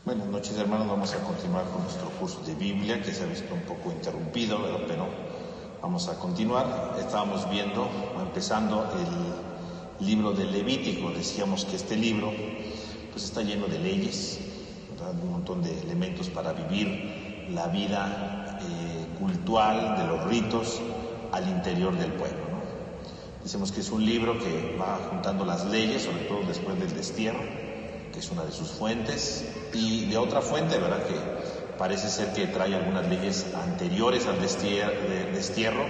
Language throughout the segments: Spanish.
Buenas noches, hermanos. Vamos a continuar con nuestro curso de Biblia, que se ha visto un poco interrumpido, ¿verdad? Pero vamos a continuar. Estábamos viendo, empezando el libro de Levítico. Decíamos que este libro pues está lleno de leyes, ¿verdad? Un montón de elementos para vivir la vida cultural, de los ritos al interior del pueblo, ¿no? Decimos que es un libro que va juntando las leyes, sobre todo después del destierro, que es una de sus fuentes, y de otra fuente, ¿verdad?, que parece ser que trae algunas leyes anteriores al destierro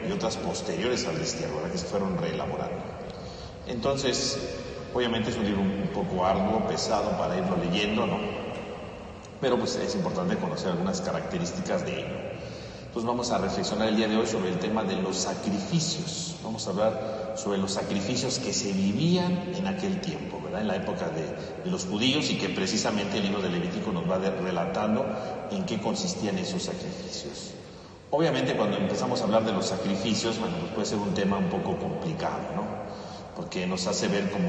y otras posteriores al destierro, ¿verdad?, que se fueron reelaborando. Entonces, obviamente es un libro un poco arduo, pesado para irlo leyendo, ¿no? Pero pues es importante conocer algunas características de ello. Entonces vamos a reflexionar el día de hoy sobre el tema de los sacrificios. Vamos a hablar sobre los sacrificios que se vivían en aquel tiempo, ¿verdad?, en la época de los judíos, y que precisamente el libro de Levítico nos va relatando en qué consistían esos sacrificios. Obviamente cuando empezamos a hablar de los sacrificios, bueno, pues puede ser un tema un poco complicado, ¿no? Porque nos hace ver como,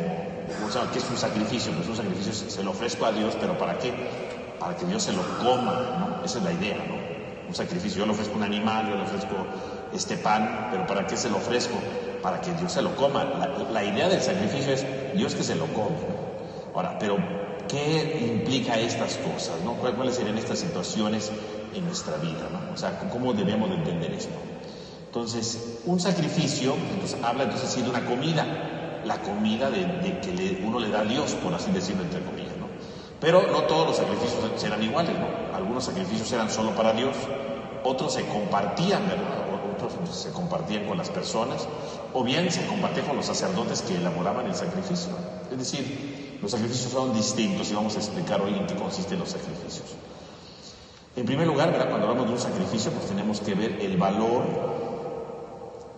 o sea, ¿qué es un sacrificio? Pues un sacrificio se lo ofrezco a Dios, pero ¿para qué? Para que Dios se lo coma, ¿no? Esa es la idea, ¿no? Un sacrificio, yo le ofrezco un animal, yo le ofrezco este pan, pero ¿para qué se lo ofrezco? Para que Dios se lo coma. La idea del sacrificio es Dios que se lo come, ¿no? Ahora, pero ¿qué implica estas cosas, no? ¿Cuáles serían estas situaciones en nuestra vida, no? O sea, ¿cómo debemos de entender esto? Entonces, un sacrificio, pues, habla entonces sí de una comida, la comida de que uno le da a Dios, por así decirlo, entre comillas, ¿no? Pero no todos los sacrificios eran iguales, ¿no? Algunos sacrificios eran solo para Dios, otros se compartían, ¿verdad? Otros se compartían con las personas, o bien se compartían con los sacerdotes que elaboraban el sacrificio. Es decir, los sacrificios son distintos y vamos a explicar hoy en qué consisten los sacrificios. En primer lugar, ¿verdad?, cuando hablamos de un sacrificio, pues tenemos que ver el valor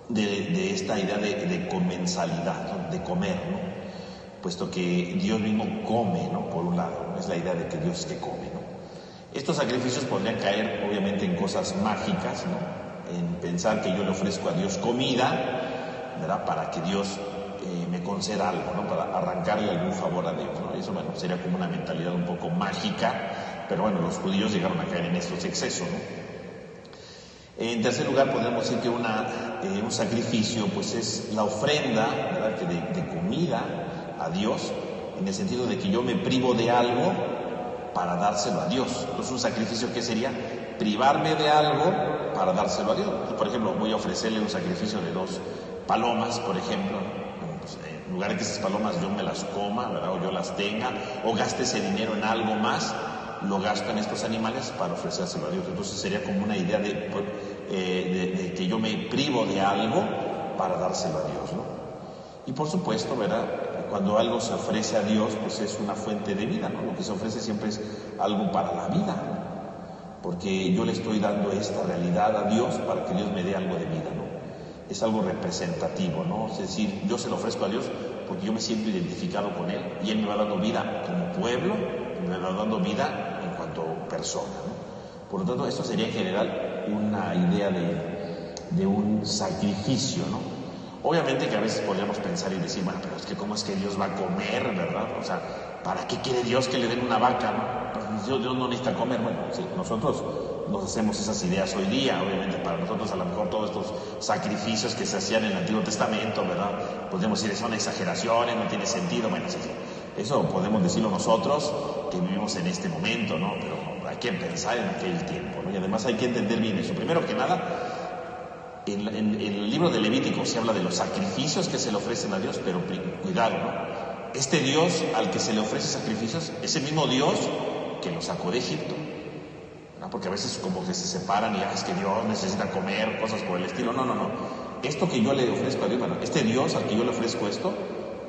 de esta idea de comensalidad, ¿no?, de comer, ¿no? Puesto que Dios mismo come, ¿no? Por un lado, es la idea de que Dios te come, ¿no? Estos sacrificios podrían caer obviamente en cosas mágicas, ¿no? En pensar que yo le ofrezco a Dios comida, ¿verdad?, para que Dios me conceda algo, ¿no?, para arrancarle algún favor a Dios, ¿no? Eso, bueno, sería como una mentalidad un poco mágica, pero bueno, los judíos llegaron a caer en estos excesos, ¿no? En tercer lugar, podemos decir que un sacrificio pues es la ofrenda, ¿verdad?, de comida a Dios, en el sentido de que yo me privo de algo para dárselo a Dios. Entonces, un sacrificio, ¿qué sería? Privarme de algo para dárselo a Dios. Por ejemplo, voy a ofrecerle un sacrificio de 2 palomas, por ejemplo. Pues, en lugar de que esas palomas yo me las coma, ¿verdad?, o yo las tenga, o gaste ese dinero en algo más, lo gasto en estos animales para ofrecérselo a Dios. Entonces sería como una idea de que yo me privo de algo para dárselo a Dios, ¿no? Y por supuesto, ¿verdad?, cuando algo se ofrece a Dios, pues es una fuente de vida, ¿no? Lo que se ofrece siempre es algo para la vida, ¿no? Porque yo le estoy dando esta realidad a Dios para que Dios me dé algo de vida, ¿no? Es algo representativo, ¿no? Es decir, yo se lo ofrezco a Dios porque yo me siento identificado con Él y Él me va dando vida como pueblo, me va dando vida en cuanto persona, ¿no? Por lo tanto, esto sería en general una idea de un sacrificio, ¿no? Obviamente que a veces podríamos pensar y decir, bueno, pero es que ¿cómo es que Dios va a comer, verdad? O sea, ¿para qué quiere Dios que le den una vaca, no? Pues Dios no necesita comer. Bueno, sí, nosotros nos hacemos esas ideas hoy día, obviamente para nosotros a lo mejor todos estos sacrificios que se hacían en el Antiguo Testamento, ¿verdad?, podemos decir, son exageraciones, no tiene sentido. Bueno, sí, eso podemos decirlo nosotros que vivimos en este momento, ¿no? Pero hay que pensar en aquel tiempo, ¿no? Y además hay que entender bien eso. Primero que nada, en el libro de Levítico se habla de los sacrificios que se le ofrecen a Dios, pero cuidado, ¿no? Este Dios al que se le ofrece sacrificios es el mismo Dios que lo sacó de Egipto, ¿no? Porque a veces como que se separan y es que Dios necesita comer, cosas por el estilo. No. Esto que yo le ofrezco a Dios, bueno, este Dios al que yo le ofrezco esto,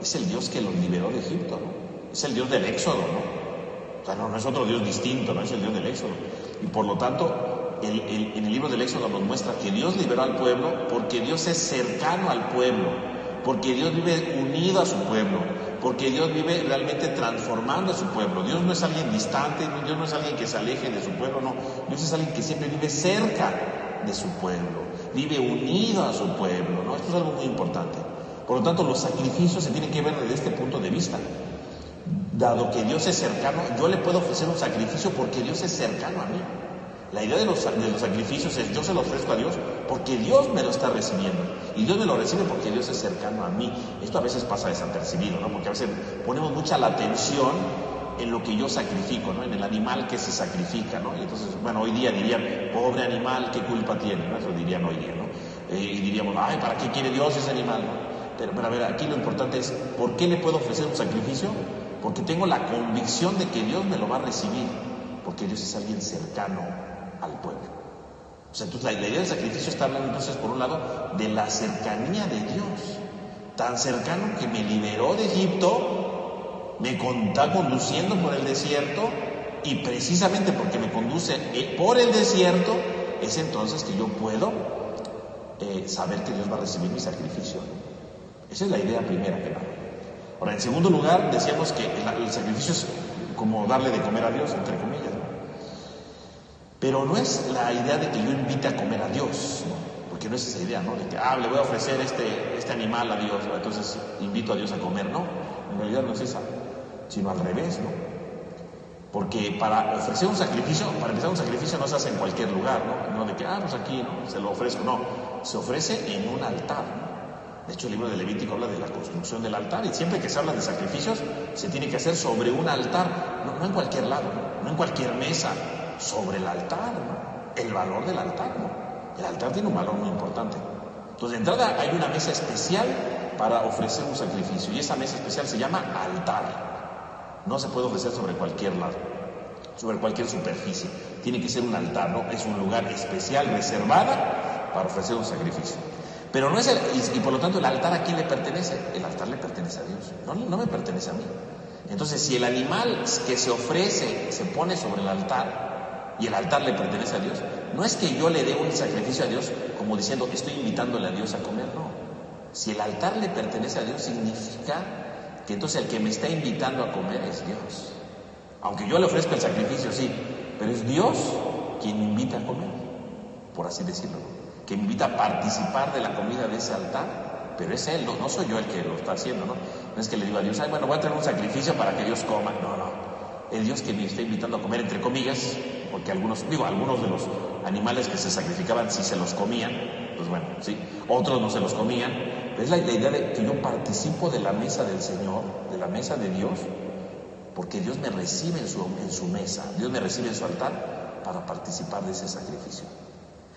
es el Dios que los liberó de Egipto, ¿no? Es el Dios del Éxodo, ¿no? O sea, no es otro Dios distinto, no es el Dios del Éxodo. Y por lo tanto, en el libro del Éxodo nos muestra que Dios liberó al pueblo porque Dios es cercano al pueblo, porque Dios vive unido a su pueblo, porque Dios vive realmente transformando a su pueblo. Dios no es alguien distante, Dios no es alguien que se aleje de su pueblo, no. Dios es alguien que siempre vive cerca de su pueblo, vive unido a su pueblo, ¿no? Esto es algo muy importante. Por lo tanto, los sacrificios se tienen que ver desde este punto de vista. dado que Dios es cercano, yo le puedo ofrecer un sacrificio porque Dios es cercano a mí. La idea de los sacrificios es: yo se lo ofrezco a Dios porque Dios me lo está recibiendo. Y Dios me lo recibe porque Dios es cercano a mí. Esto a veces pasa desapercibido, ¿no? Porque a veces ponemos mucha la atención en lo que yo sacrifico, ¿no? En el animal que se sacrifica, ¿no? Y entonces, bueno, hoy día dirían: pobre animal, ¿qué culpa tiene? ¿No? Eso dirían hoy día, ¿no? Y diríamos: ay, ¿para qué quiere Dios ese animal? ¿No? Pero a ver, aquí lo importante es: ¿por qué le puedo ofrecer un sacrificio? Porque tengo la convicción de que Dios me lo va a recibir, porque Dios es alguien cercano al pueblo. O sea, entonces la idea del sacrificio está hablando entonces, por un lado, de la cercanía de Dios, tan cercano que me liberó de Egipto, me está conduciendo por el desierto, y precisamente porque me conduce por el desierto, es entonces que yo puedo saber que Dios va a recibir mi sacrificio. Esa es la idea primera que da. Ahora, en segundo lugar, decíamos que el sacrificio es como darle de comer a Dios, entre comillas, ¿no? Pero no es la idea de que yo invite a comer a Dios, ¿no? Porque no es esa idea, ¿no? De que, le voy a ofrecer este animal a Dios, ¿no? Entonces invito a Dios a comer. No, en realidad no es esa, sino al revés, ¿no? Porque para ofrecer un sacrificio, para empezar, un sacrificio no se hace en cualquier lugar, ¿no? No de que, pues aquí, ¿no? Se lo ofrezco. No, se ofrece en un altar, ¿no? De hecho, el libro de Levítico habla de la construcción del altar, y siempre que se habla de sacrificios, se tiene que hacer sobre un altar, no en cualquier lado, no en cualquier mesa, sobre el altar, ¿no? El valor del altar, ¿no? El altar tiene un valor muy importante. Entonces, de entrada, hay una mesa especial para ofrecer un sacrificio, y esa mesa especial se llama altar. No se puede ofrecer sobre cualquier lado, sobre cualquier superficie. Tiene que ser un altar, ¿no? Es un lugar especial, reservada para ofrecer un sacrificio. Pero no es y por lo tanto, el altar, ¿a quién le pertenece? El altar le pertenece a Dios, no me pertenece a mí. Entonces, si el animal que se ofrece se pone sobre el altar y el altar le pertenece a Dios, no es que yo le dé un sacrificio a Dios como diciendo: estoy invitándole a Dios a comer, no. Si el altar le pertenece a Dios, significa que entonces el que me está invitando a comer es Dios. Aunque yo le ofrezco el sacrificio, sí, pero es Dios quien me invita a comer, por así decirlo, que me invita a participar de la comida de ese altar, pero es Él, no soy yo el que lo está haciendo, ¿no? No es que le digo a Dios: bueno, voy a traer un sacrificio para que Dios coma. No, el Dios que me está invitando a comer, entre comillas, porque algunos de los animales que se sacrificaban sí se los comían, pues bueno, sí, otros no se los comían, pero es la idea de que yo participo de la mesa del Señor, de la mesa de Dios, porque Dios me recibe en su mesa, Dios me recibe en su altar para participar de ese sacrificio.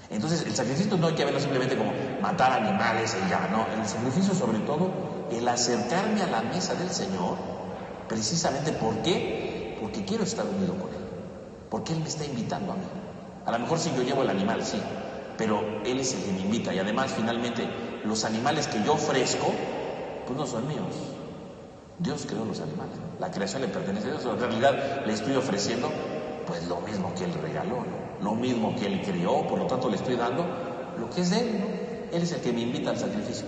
Entonces, el sacrificio no hay que verlo simplemente como matar animales y ya, no. El sacrificio, sobre todo, el acercarme a la mesa del Señor, precisamente, ¿por qué? Porque quiero estar unido con Él, porque Él me está invitando a mí. A lo mejor sí yo llevo el animal, sí, pero Él es el que me invita. Y además, finalmente, los animales que yo ofrezco, pues no son míos. Dios creó los animales, ¿no? La creación le pertenece a Dios. En realidad, le estoy ofreciendo pues lo mismo que Él regaló, ¿no? Lo mismo que Él creó, por lo tanto le estoy dando lo que es de Él, ¿no? Él es el que me invita al sacrificio.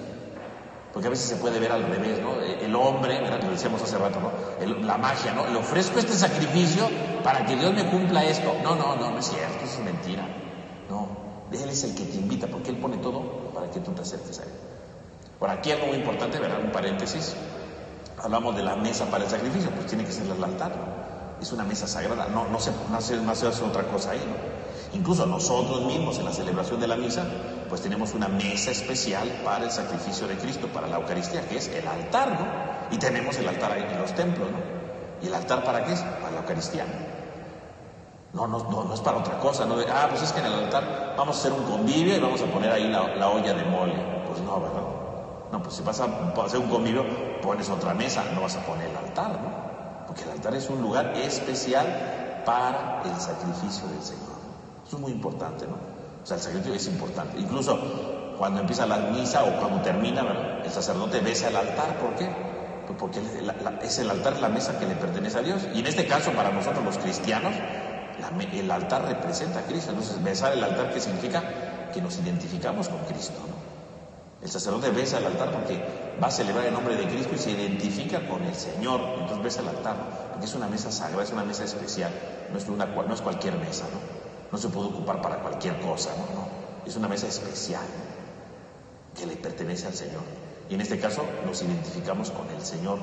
Porque a veces se puede ver al revés, ¿no? El hombre, ¿verdad? Lo decíamos hace rato, ¿no? La magia, ¿no? Le ofrezco este sacrificio para que Dios me cumpla esto. No es cierto, eso es mentira. No, Él es el que te invita, porque Él pone todo para que tú te acerques a Él. Por aquí algo muy importante, ¿verdad? Un paréntesis. Hablamos de la mesa para el sacrificio, pues tiene que ser el altar, ¿no? Es una mesa sagrada, no se hace otra cosa ahí, ¿no? Incluso nosotros mismos en la celebración de la misa, pues tenemos una mesa especial para el sacrificio de Cristo, para la Eucaristía, que es el altar, ¿no? Y tenemos el altar ahí en los templos, ¿no? ¿Y el altar para qué es? Para la Eucaristía. No es para otra cosa, ¿no? Pues es que en el altar vamos a hacer un convivio y vamos a poner ahí la olla de mole. Pues no, ¿verdad? No, pues si vas a hacer un convivio, pones otra mesa, no vas a poner el altar, ¿no? Porque el altar es un lugar especial para el sacrificio del Señor. Eso es muy importante, ¿no? O sea, el sacrificio es importante. Incluso cuando empieza la misa o cuando termina, ¿verdad? El sacerdote besa el altar. ¿Por qué? Pues porque el altar es la mesa que le pertenece a Dios. Y en este caso, para nosotros los cristianos, el altar representa a Cristo. Entonces, besar el altar, ¿qué significa? Que nos identificamos con Cristo, ¿no? El sacerdote besa el altar porque va a celebrar el nombre de Cristo y se identifica con el Señor. Entonces besa el altar, porque es una mesa sagrada, es una mesa especial. No es cualquier mesa, ¿no? No se puede ocupar para cualquier cosa, ¿no? Es una mesa especial, ¿no? Que le pertenece al Señor. Y en este caso nos identificamos con el Señor,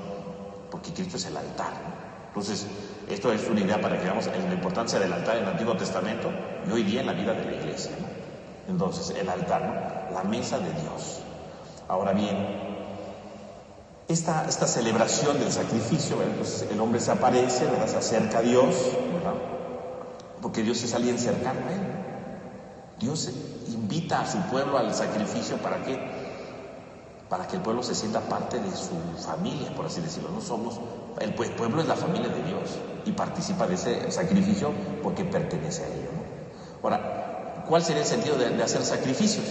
porque Cristo es el altar, ¿no? Entonces, esto es una idea para que veamos la importancia del altar en el Antiguo Testamento y hoy día en la vida de la iglesia, ¿no? Entonces, el altar, ¿no? La mesa de Dios. Ahora bien, esta celebración del sacrificio, ¿verdad? Entonces el hombre se aparece, ¿verdad? Se acerca a Dios, ¿verdad? Porque Dios es alguien cercano a él. Dios invita a su pueblo al sacrificio, ¿para qué? Para que el pueblo se sienta parte de su familia, por así decirlo. El pueblo es la familia de Dios y participa de ese sacrificio porque pertenece a ello, ¿no? Ahora, ¿cuál sería el sentido de hacer sacrificios?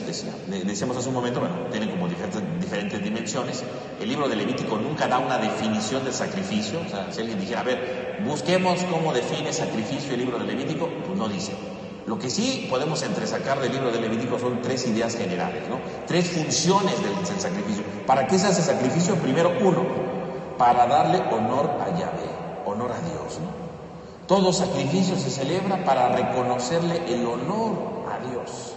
Decíamos hace un momento, bueno, tienen como diferentes dimensiones. El libro de Levítico nunca da una definición del sacrificio. O sea, si alguien dijera, a ver, busquemos cómo define sacrificio el libro de Levítico, pues no dice. Lo que sí podemos entresacar del libro de Levítico son 3 ideas generales, ¿no? 3 funciones del sacrificio. ¿Para qué se hace sacrificio? Primero, 1, para darle honor a Yahvé, honor a Dios, ¿no? Todo sacrificio se celebra para reconocerle el honor a Dios.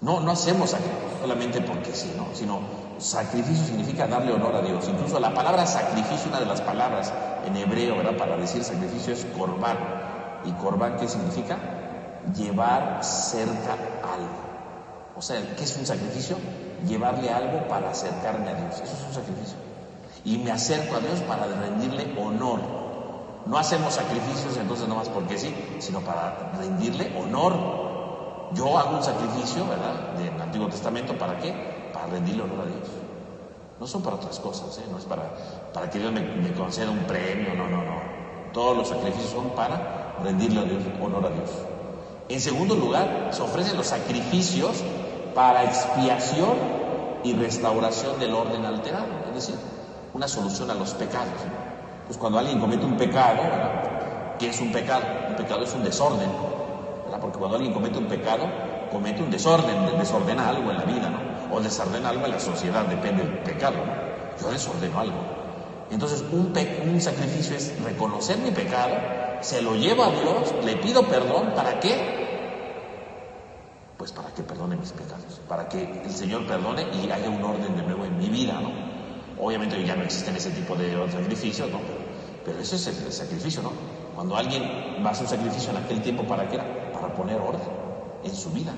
No hacemos sacrificio solamente porque sí, ¿no? Sino sacrificio significa darle honor a Dios. Incluso la palabra sacrificio, una de las palabras en hebreo, ¿verdad?, para decir sacrificio es corbán. ¿Y corbán qué significa? Llevar cerca algo. O sea, ¿qué es un sacrificio? Llevarle algo para acercarme a Dios. Eso es un sacrificio. Y me acerco a Dios para rendirle honor. No hacemos sacrificios entonces nomás porque sí, sino para rendirle honor. Yo hago un sacrificio, ¿verdad?, del Antiguo Testamento, ¿para qué? Para rendirle honor a Dios. No son para otras cosas, ¿eh? No es para que Dios me conceda un premio, no. Todos los sacrificios son para rendirle a Dios, honor a Dios. En segundo lugar, se ofrecen los sacrificios para expiación y restauración del orden alterado, es decir, una solución a los pecados, ¿no? Pues cuando alguien comete un pecado, ¿verdad? ¿Qué es un pecado? Un pecado es un desorden, ¿verdad? Porque cuando alguien comete un pecado, comete un desorden, desordena algo en la vida, ¿no? O desordena algo en la sociedad, depende del pecado, ¿no? Yo desordeno algo. Entonces, un sacrificio es reconocer mi pecado, se lo llevo a Dios, le pido perdón, ¿para qué? Pues para que perdone mis pecados, para que el Señor perdone y haya un orden de nuevo en mi vida, ¿no? Obviamente ya no existen ese tipo de sacrificios, ¿no? Pero ese es el sacrificio, ¿no? Cuando alguien va a hacer un sacrificio en aquel tiempo, ¿para qué era? Para poner orden en su vida,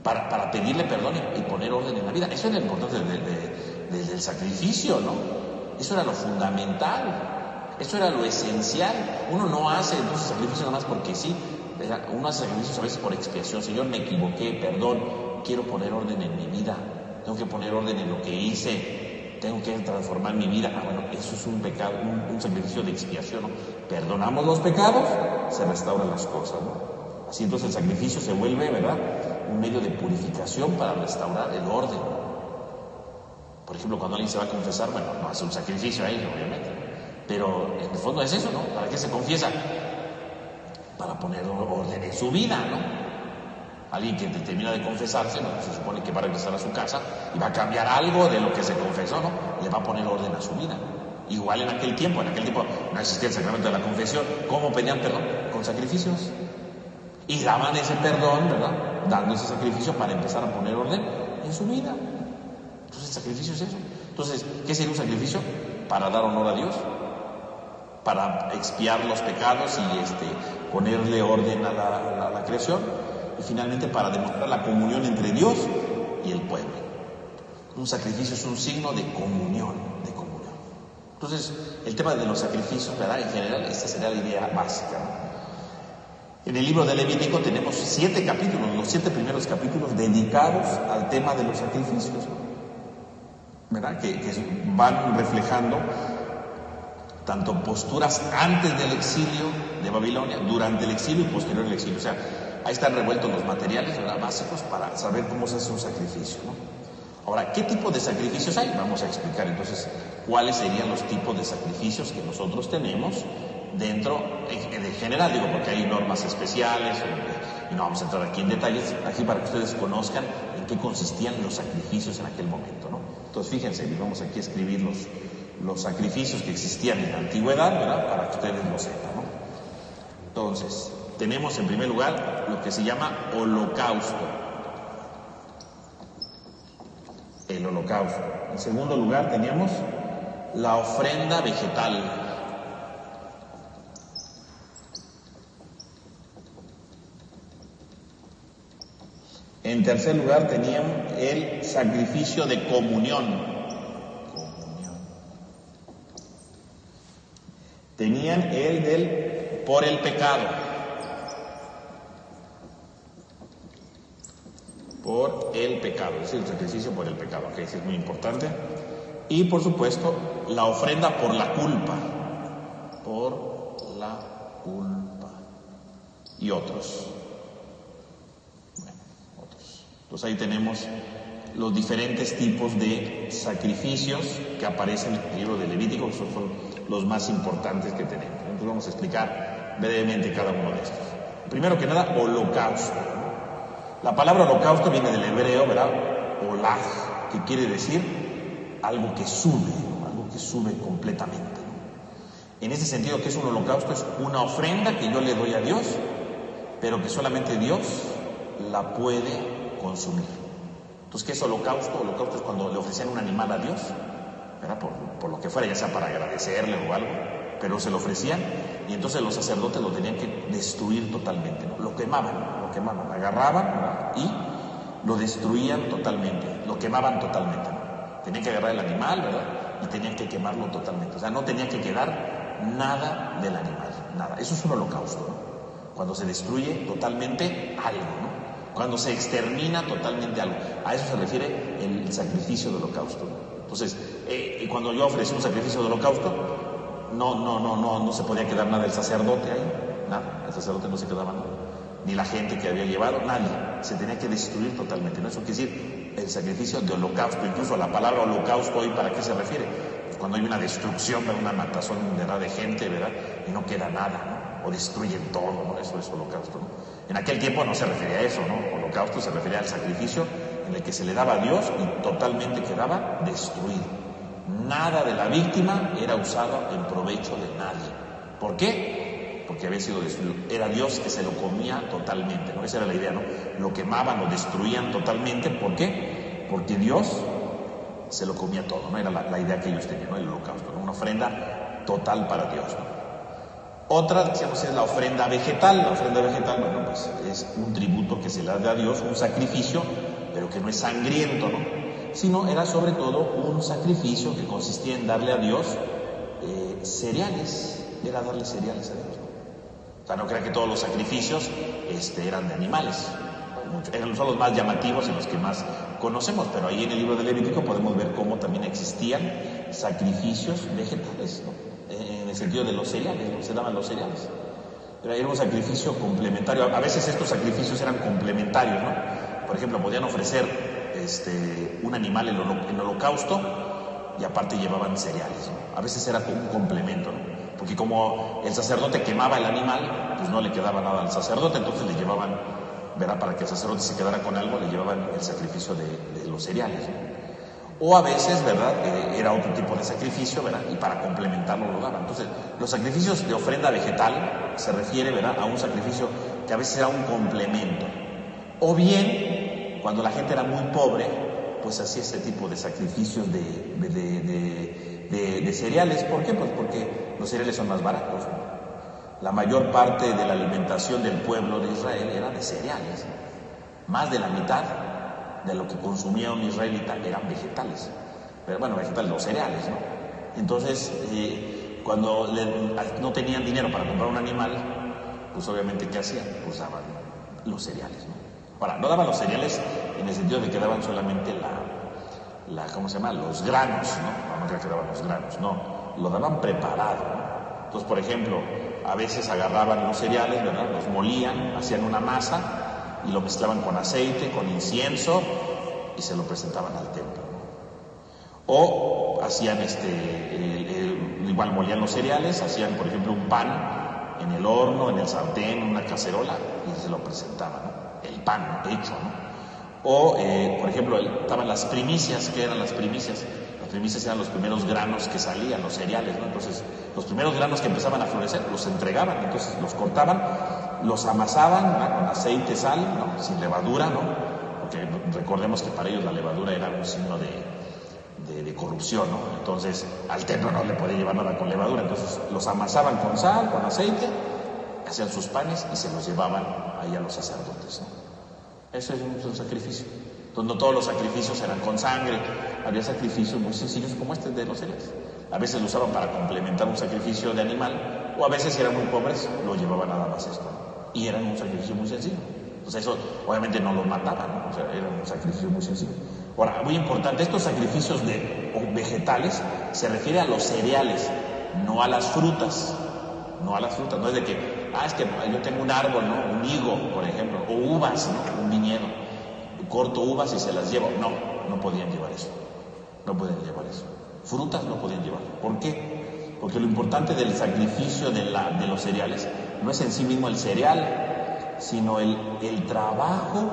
para pedirle perdón y poner orden en la vida. Eso es lo importante del sacrificio, ¿no? Eso era lo fundamental, eso era lo esencial. Uno no hace entonces sacrificio nada más porque sí, uno hace sacrificios a veces por expiación. Señor, me equivoqué, perdón, quiero poner orden en mi vida, tengo que poner orden en lo que hice, tengo que transformar mi vida. Bueno, eso es un pecado, un sacrificio de expiación, ¿no? Perdonamos los pecados, se restauran las cosas, ¿no? Así entonces el sacrificio se vuelve, ¿verdad?, un medio de purificación para restaurar el orden. Por ejemplo, cuando alguien se va a confesar, bueno, no hace un sacrificio a ello, obviamente, pero en el fondo es eso, ¿no? ¿Para qué se confiesa? Para poner orden en su vida, ¿no? Alguien que termina de confesarse, ¿no?, se supone que va a regresar a su casa y va a cambiar algo de lo que se confesó, ¿no? Le va a poner orden a su vida. Igual en aquel tiempo no existía el sacramento de la confesión. ¿Cómo pedían perdón? Con sacrificios. Y daban ese perdón, ¿verdad?, dando ese sacrificio para empezar a poner orden en su vida. Entonces el sacrificio es eso. Entonces, ¿qué sería un sacrificio? Para dar honor a Dios, para expiar los pecados y ponerle orden a la creación, y finalmente para demostrar la comunión entre Dios y el pueblo. Un sacrificio es un signo de comunión, Entonces, el tema de los sacrificios, ¿verdad?, en general, esta sería la idea básica, ¿no? En el libro de Levítico tenemos 7 capítulos, los 7 primeros capítulos dedicados al tema de los sacrificios, ¿no?, ¿verdad?, que van reflejando tanto posturas antes del exilio de Babilonia, durante el exilio y posterior al exilio. O sea, ahí están revueltos los materiales, ¿verdad?, básicos para saber cómo se hace un sacrificio, ¿no? Ahora, ¿qué tipo de sacrificios hay? Vamos a explicar entonces cuáles serían los tipos de sacrificios que nosotros tenemos dentro, en general, digo, porque hay normas especiales, y no vamos a entrar aquí en detalles, aquí para que ustedes conozcan en qué consistían los sacrificios en aquel momento, ¿no? Entonces, fíjense, vamos aquí a escribir los sacrificios que existían en la antigüedad, ¿verdad?, para que ustedes lo sepan, ¿no? Entonces, tenemos en primer lugar lo que se llama holocausto. El holocausto. En segundo lugar teníamos la ofrenda vegetal. En tercer lugar tenían el sacrificio de comunión. Tenían el por el pecado. Por el pecado, es decir, el sacrificio por el pecado, que es muy importante. Y por supuesto, la ofrenda por la culpa. Por la culpa. Y otros. Entonces ahí tenemos los diferentes tipos de sacrificios que aparecen en el libro de Levítico, que son los más importantes que tenemos. Entonces vamos a explicar brevemente cada uno de estos. Primero que nada, holocausto. La palabra holocausto viene del hebreo, ¿verdad? Olaj, que quiere decir algo que sube completamente. En ese sentido, ¿qué es un holocausto? Es una ofrenda que yo le doy a Dios, pero que solamente Dios la puede consumir. Entonces, ¿qué es holocausto? Holocausto es cuando le ofrecían un animal a Dios, ¿verdad? Por lo que fuera, ya sea para agradecerle o algo, pero se lo ofrecían y entonces los sacerdotes lo tenían que destruir totalmente, ¿no? Lo quemaban, agarraban, ¿verdad? Y lo destruían totalmente, lo quemaban totalmente, ¿no? Tenían que agarrar el animal, ¿verdad? Y tenían que quemarlo totalmente, o sea, no tenía que quedar nada del animal, nada. Eso es un holocausto, ¿no? Cuando se destruye totalmente algo, ¿no? Cuando se extermina totalmente algo. A eso se refiere el sacrificio de holocausto. Entonces, cuando yo ofrecí un sacrificio de holocausto, no se podía quedar nada del sacerdote ahí, nada. El sacerdote no se quedaba nada. Ni la gente que había llevado, nadie. Se tenía que destruir totalmente, ¿no? Eso quiere decir el sacrificio de holocausto. Incluso la palabra holocausto hoy, ¿para qué se refiere? Pues cuando hay una destrucción, una matazón, ¿verdad? De gente, ¿verdad? Y no queda nada, ¿no? O destruyen todo, ¿no? Eso es holocausto, ¿no? En aquel tiempo no se refería a eso, ¿no? Holocausto se refería al sacrificio en el que se le daba a Dios y totalmente quedaba destruido. Nada de la víctima era usado en provecho de nadie. ¿Por qué? Porque había sido destruido. Era Dios que se lo comía totalmente, ¿no? Esa era la idea, ¿no? Lo quemaban, lo destruían totalmente. ¿Por qué? Porque Dios se lo comía todo, ¿no? Era la idea que ellos tenían, ¿no? El holocausto, ¿no? Una ofrenda total para Dios, ¿no? Otra, decíamos, es la ofrenda vegetal. La ofrenda vegetal, bueno, pues es un tributo que se le da a Dios, un sacrificio, pero que no es sangriento, ¿no? Sino era sobre todo un sacrificio que consistía en darle a Dios cereales, era darle cereales a Dios, ¿no? O sea, no crean que todos los sacrificios eran de animales. Son los más llamativos y los que más conocemos, pero ahí en el libro de Levítico podemos ver cómo también existían sacrificios vegetales, ¿no? En el sentido de los cereales, ¿no? Se daban los cereales. Pero era un sacrificio complementario. A veces estos sacrificios eran complementarios, ¿no? Por ejemplo, podían ofrecer un animal en holocausto y aparte llevaban cereales, ¿no? A veces era como un complemento, ¿no? Porque como el sacerdote quemaba el animal, pues no le quedaba nada al sacerdote, entonces le llevaban, ¿verdad? Para que el sacerdote se quedara con algo, le llevaban el sacrificio de los cereales, ¿no? O a veces, ¿verdad? Era otro tipo de sacrificio, ¿verdad? Y para complementarlo lo daban. Entonces, los sacrificios de ofrenda vegetal se refiere, ¿verdad? A un sacrificio que a veces era un complemento. O bien, cuando la gente era muy pobre, pues hacía ese tipo de sacrificios de cereales. ¿Por qué? Pues porque los cereales son más baratos, ¿no? La mayor parte de la alimentación del pueblo de Israel era de cereales. Más de la mitad de lo que consumía un israelita eran vegetales. Pero bueno, vegetales, los cereales, ¿no? Entonces, cuando no tenían dinero para comprar un animal, pues obviamente, ¿qué hacían? Pues daban los cereales, ¿no? Ahora, no daban los cereales en el sentido de que daban solamente ¿cómo se llama? Los granos, ¿no? No creo que daban los granos, no. Lo daban preparado, ¿no? Entonces, por ejemplo, a veces agarraban los cereales, ¿verdad? Los molían, hacían una masa y lo mezclaban con aceite, con incienso y se lo presentaban al templo, ¿no? O hacían igual molían los cereales, hacían por ejemplo un pan en el horno, en el sartén, en una cacerola y se lo presentaban, ¿no? El pan hecho, ¿no? O por ejemplo estaban las primicias. ¿Qué eran las primicias? Las primicias eran los primeros granos que salían, los cereales, ¿no? Entonces los primeros granos que empezaban a florecer los entregaban, entonces los cortaban, los amasaban, ¿no? Con aceite, sal, ¿no? Sin levadura, ¿no? Porque recordemos que para ellos la levadura era un signo de corrupción, ¿no? Entonces al templo no le podía llevar nada con levadura, entonces los amasaban con sal, con aceite, hacían sus panes y se los llevaban ahí a los sacerdotes, ¿no? Eso es un sacrificio. Entonces, no todos los sacrificios eran con sangre. Había sacrificios muy sencillos como este de los cereales. A veces lo usaban para complementar un sacrificio de animal, o a veces, si eran muy pobres, lo llevaban nada más esto, ¿no? Y eran un sacrificio muy sencillo. Entonces, eso obviamente no los mataban, ¿no? O sea, era un sacrificio muy sencillo. Ahora, muy importante, estos sacrificios vegetales se refiere a los cereales, no a las frutas. No a las frutas, no es de que, es que yo tengo un árbol, ¿no? Un higo, por ejemplo, o uvas, ¿no? Un viñedo. Corto uvas y se las llevo. No podían llevar eso. No podían llevar eso. Frutas no podían llevar. ¿Por qué? Porque lo importante del sacrificio de los cereales no es en sí mismo el cereal, sino el trabajo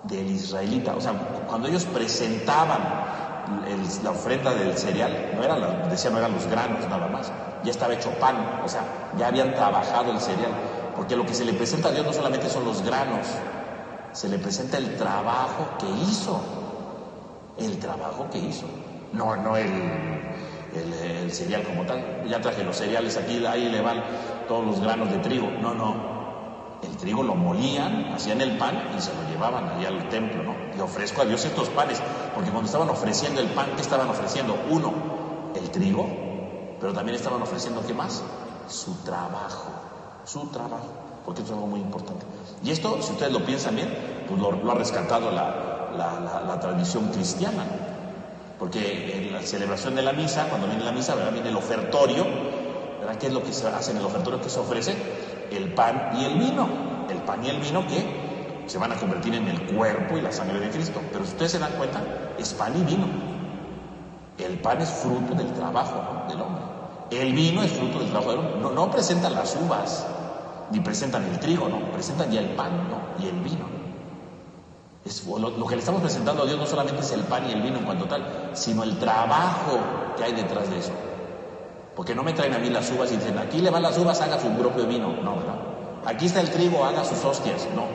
del israelita. O sea, cuando ellos presentaban la ofrenda del cereal, no eran los granos nada más, ya estaba hecho pan, o sea, ya habían trabajado el cereal, porque lo que se le presenta a Dios no solamente son los granos, se le presenta el trabajo que hizo, no el cereal como tal. Ya traje los cereales aquí, ahí le van todos los granos de trigo, no. El trigo lo molían, hacían el pan y se lo llevaban allá al templo, ¿no? Le ofrezco a Dios estos panes, porque cuando estaban ofreciendo el pan, ¿qué estaban ofreciendo? Uno, el trigo, pero también estaban ofreciendo, ¿qué más? Su trabajo, porque eso es algo muy importante. Y esto, si ustedes lo piensan bien, pues lo ha rescatado la tradición cristiana, ¿no? Porque en la celebración de la misa, cuando viene la misa, ¿verdad? Viene el ofertorio, ¿verdad? ¿Qué es lo que se hace en el ofertorio? ¿Qué se ofrece? El pan y el vino. El pan y el vino que se van a convertir en el cuerpo y la sangre de Cristo. Pero si ustedes se dan cuenta, es pan y vino. El pan es fruto del trabajo, ¿no? Del hombre. El vino es fruto del trabajo del hombre. No presentan las uvas, ni presentan el trigo, no. Presentan ya el pan, ¿no? Y el vino. Lo que le estamos presentando a Dios no solamente es el pan y el vino en cuanto tal, sino el trabajo que hay detrás de eso. Porque no me traen a mí las uvas y dicen, aquí le van las uvas, haga su propio vino. No, ¿verdad? Aquí está el trigo, haga sus hostias. No.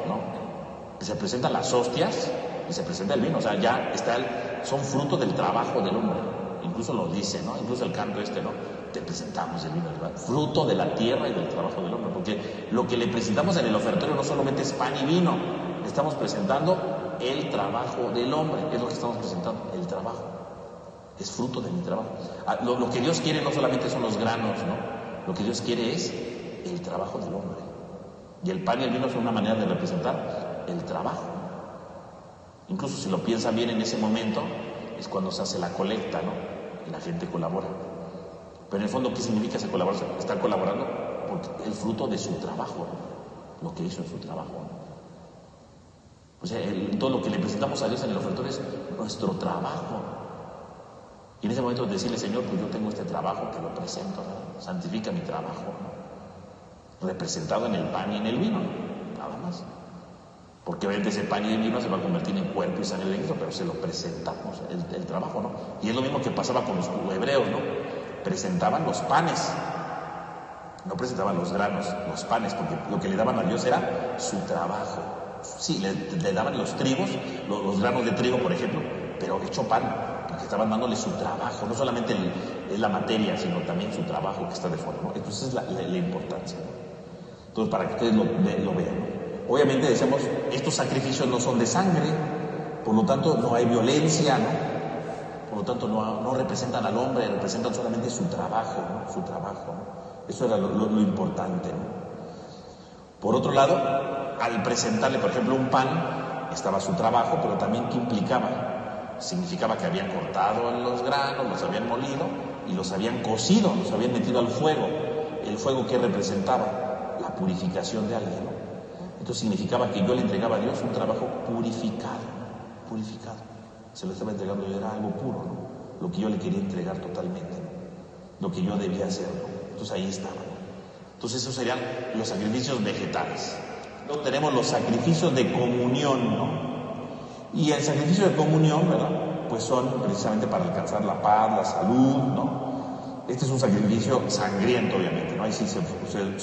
Se presentan las hostias y se presenta el vino. O sea, ya son fruto del trabajo del hombre. Incluso lo dice, ¿no? Incluso el canto ¿no? Te presentamos el vino, ¿verdad? Fruto de la tierra y del trabajo del hombre. Porque lo que le presentamos en el ofertorio no solamente es pan y vino. Estamos presentando el trabajo del hombre. Es lo que estamos presentando, el trabajo. Es fruto de mi trabajo. Lo que Dios quiere no solamente son los granos, ¿no? Lo que Dios quiere es el trabajo del hombre. Y el pan y el vino son una manera de representar el trabajo. Incluso si lo piensan bien, en ese momento es cuando se hace la colecta, ¿no? Y la gente colabora. Pero en el fondo, ¿qué significa esa colaboración? Están colaborando porque el fruto de su trabajo, ¿no? Lo que hizo en su trabajo, ¿no? O sea, todo lo que le presentamos a Dios en el ofertorio es nuestro trabajo. Y en ese momento decirle, Señor, pues yo tengo este trabajo que lo presento, ¿no? Santifica mi trabajo, ¿no? Representado en el pan y en el vino, ¿no? Nada más. Porque obviamente ese pan y el vino se va a convertir en cuerpo y sangre de Cristo, pero se lo presentamos, el trabajo, ¿no? Y es lo mismo que pasaba con los hebreos, ¿no? Presentaban los panes, no presentaban los granos, los panes, porque lo que le daban a Dios era su trabajo. Sí, le daban los trigos, los granos de trigo, por ejemplo, pero hecho pan. Porque estaban dándole su trabajo, no solamente es la materia, sino también su trabajo que está de fondo, ¿no? Entonces es la importancia, ¿no? Entonces, para que ustedes lo vean, ¿no? Obviamente decimos, estos sacrificios no son de sangre, por lo tanto no hay violencia, ¿no? Por lo tanto no representan al hombre, representan solamente su trabajo, ¿no? Su trabajo, ¿no? Eso era lo importante, ¿no? Por otro lado, al presentarle, por ejemplo, un pan, estaba su trabajo, pero también ¿qué implicaba? Significaba que habían cortado los granos, los habían molido y los habían cocido, los habían metido al fuego. ¿El fuego qué representaba? La purificación de alguien, ¿no? Entonces significaba que yo le entregaba a Dios un trabajo purificado. Se lo estaba entregando, yo era algo puro, ¿no? Lo que yo le quería entregar totalmente, ¿no? Lo que yo debía hacer, ¿no? Entonces ahí estaba, ¿no? Entonces esos serían los sacrificios vegetales. Luego tenemos los sacrificios de comunión, ¿no? Y el sacrificio de comunión, ¿verdad? Pues son precisamente para alcanzar la paz, la salud, ¿no? Este es un sacrificio sangriento, obviamente, ¿no? Ahí sí se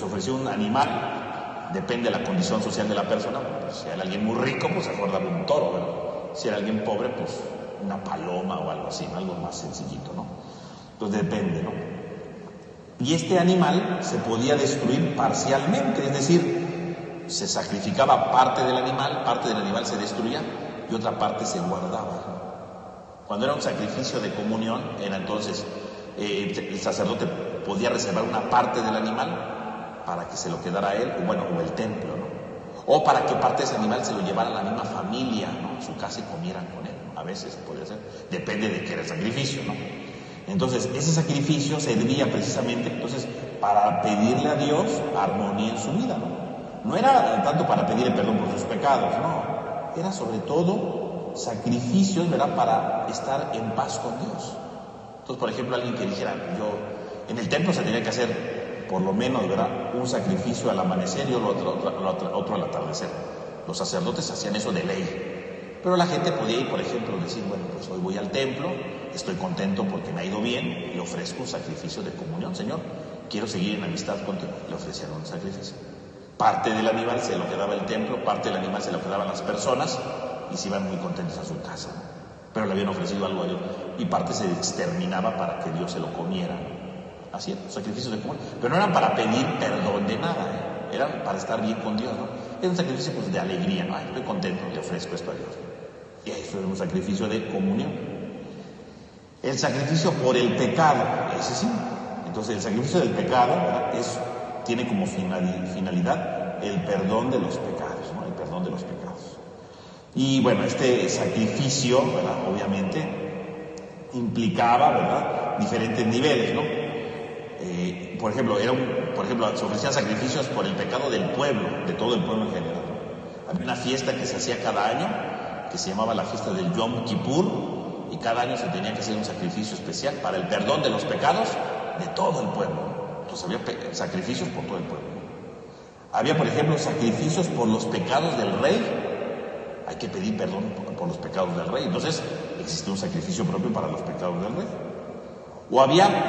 ofreció un animal, depende de la condición social de la persona. Pues, si era alguien muy rico, pues mejor darle un toro, ¿verdad? Si era alguien pobre, pues una paloma o algo así, ¿no? Algo más sencillito, ¿no? Entonces depende, ¿no? Y este animal se podía destruir parcialmente, es decir, se sacrificaba parte del animal se destruía y otra parte se guardaba. Cuando era un sacrificio de comunión, era entonces el sacerdote podía reservar una parte del animal para que se lo quedara a él, o el templo, ¿no? O para que parte de ese animal se lo llevara a la misma familia, ¿no? A su casa y comieran con él, ¿no? A veces podría ser, depende de qué era el sacrificio, ¿no? Entonces, ese sacrificio servía precisamente entonces para pedirle a Dios armonía en su vida, ¿no? No era tanto para pedirle perdón por sus pecados, no. Era sobre todo sacrificios, ¿verdad? Para estar en paz con Dios. Entonces, por ejemplo, alguien que dijera, en el templo se tenía que hacer por lo menos, ¿verdad?, un sacrificio al amanecer y otro al atardecer. Los sacerdotes hacían eso de ley. Pero la gente podía ir, por ejemplo, decir, bueno, pues hoy voy al templo, estoy contento porque me ha ido bien y ofrezco un sacrificio de comunión. Señor, quiero seguir en amistad contigo. Le ofrecieron un sacrificio. Parte del animal se lo quedaba el templo, parte del animal se lo quedaban las personas y se iban muy contentos a su casa. Pero le habían ofrecido algo a Dios y parte se exterminaba para que Dios se lo comiera. Así es, sacrificios de comunión. Pero no eran para pedir perdón de nada, eran para estar bien con Dios, ¿no? Era un sacrificio pues, de alegría, ¿no? Ay, estoy contento, le ofrezco esto a Dios. Y eso era un sacrificio de comunión. El sacrificio por el pecado, ese sí. Entonces el sacrificio del pecado, ¿verdad?, tiene como finalidad el perdón de los pecados, ¿no? El perdón de los pecados. Y bueno, este sacrificio, ¿verdad?, obviamente implicaba, ¿verdad?, diferentes niveles, ¿no? Por ejemplo, se ofrecían sacrificios por el pecado del pueblo, de todo el pueblo en general, ¿no? Había una fiesta que se hacía cada año, que se llamaba la fiesta del Yom Kippur, y cada año se tenía que hacer un sacrificio especial para el perdón de los pecados de todo el pueblo. Entonces había sacrificios por todo el pueblo. Había, por ejemplo, sacrificios por los pecados del rey. Hay que pedir perdón por los pecados del rey. Entonces existe un sacrificio propio para los pecados del rey. O había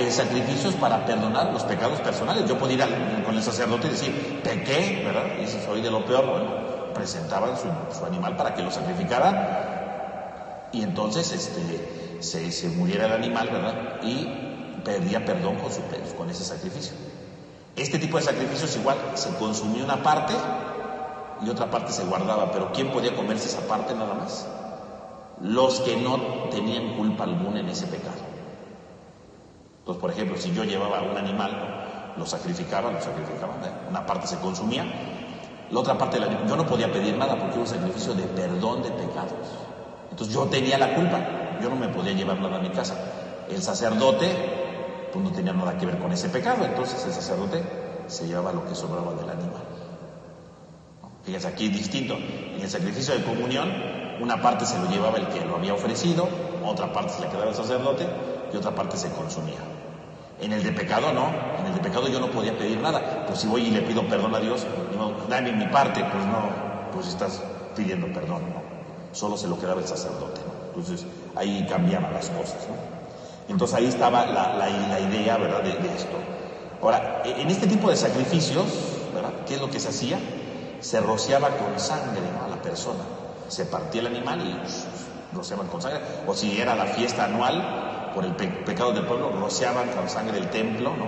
sacrificios para perdonar los pecados personales. Yo podía ir con el sacerdote y decir, pequé, ¿verdad? Y si soy de lo peor, bueno, presentaban su animal para que lo sacrificara y entonces se muriera el animal, ¿verdad? Y pedía perdón con ese sacrificio. Este tipo de sacrificios igual se consumía una parte y otra parte se guardaba, pero ¿quién podía comerse esa parte nada más? Los que no tenían culpa alguna en ese pecado. Entonces, por ejemplo, si yo llevaba un animal, lo sacrificaba, una parte se consumía, la otra parte del animal, yo no podía pedir nada porque era un sacrificio de perdón de pecados. Entonces yo tenía la culpa, yo no me podía llevar nada a mi casa. El sacerdote, pues no tenía nada que ver con ese pecado, entonces el sacerdote se llevaba lo que sobraba del animal. Fíjense, aquí es distinto. En el sacrificio de comunión, una parte se lo llevaba el que lo había ofrecido, otra parte se le quedaba al sacerdote y otra parte se consumía. En el de pecado no, en el de pecado yo no podía pedir nada. Pues si voy y le pido perdón a Dios, digo, dame mi parte, pues no, pues estás pidiendo perdón, ¿no? Solo se lo quedaba el sacerdote, ¿no? Entonces ahí cambiaban las cosas, ¿no? Entonces ahí estaba la idea, ¿verdad?, de esto. Ahora, en este tipo de sacrificios, ¿verdad?, ¿qué es lo que se hacía? Se rociaba con sangre, ¿no?, a la persona. Se partía el animal y rociaban con sangre. O si era la fiesta anual, por el pecado del pueblo, rociaban con sangre el templo, ¿no?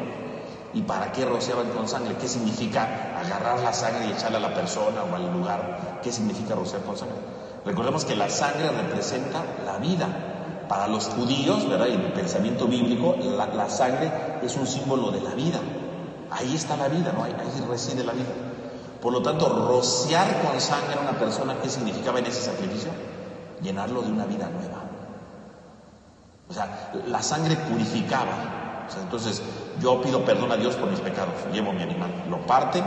¿Y para qué rociaban con sangre? ¿Qué significa agarrar la sangre y echarla a la persona o al lugar? ¿Qué significa rociar con sangre? Recordemos que la sangre representa la vida. Para los judíos, ¿verdad?, y en el pensamiento bíblico, la sangre es un símbolo de la vida. Ahí está la vida, ¿no? Ahí reside la vida. Por lo tanto, rociar con sangre a una persona, ¿qué significaba en ese sacrificio? Llenarlo de una vida nueva. O sea, la sangre purificaba. O sea, entonces, yo pido perdón a Dios por mis pecados, llevo mi animal, lo parten